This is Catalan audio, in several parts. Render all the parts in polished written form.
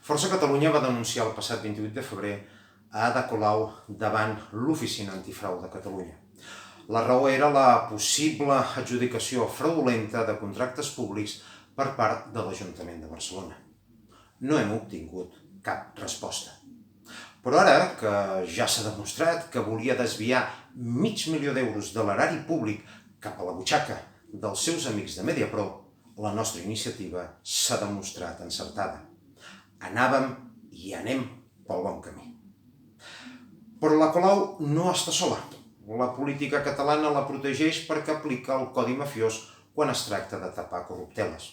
Força Catalunya va denunciar el passat 28 de febrer a Ada Colau davant l'Oficina Antifrau de Catalunya. La raó era la possible adjudicació fraudulenta de contractes públics per part de l'Ajuntament de Barcelona. No hem obtingut cap resposta. Però ara que ja s'ha demostrat que volia desviar $500.000 de l'erari públic cap a la butxaca dels seus amics de Mediapro, la nostra iniciativa s'ha demostrat encertada. Anàvem i anem pel bon camí. Però la Colau no està sola. La política catalana la protegeix perquè aplica el codi mafiós quan es tracta de tapar corrupteles.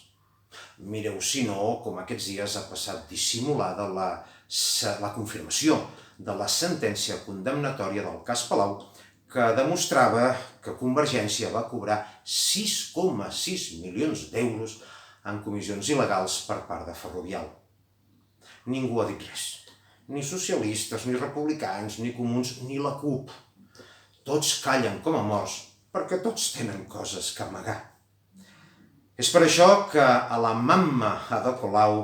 Mireu, si no, com aquests dies ha passat dissimulada la confirmació de la sentència condemnatòria del cas Palau, que demostrava que Convergència va cobrar 6,6 milions d'euros en comissions il·legals per part de Ferrovial. Ningú ha dit res. Ni socialistes, ni republicans, ni comuns, ni la CUP. Tots callen com a morts perquè tots tenen coses que amagar. És per això que a la mamma Ada Colau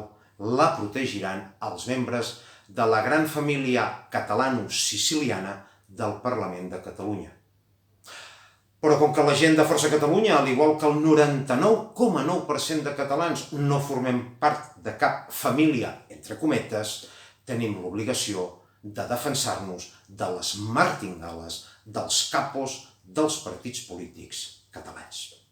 la protegiran els membres de la gran família catalano-siciliana del Parlament de Catalunya. Però com que la gent de Força Catalunya, al igual que el 99,9% de catalans, no formem part de cap família, entre cometes, tenim l'obligació de defensar-nos de les martingales dels capos dels partits polítics catalans.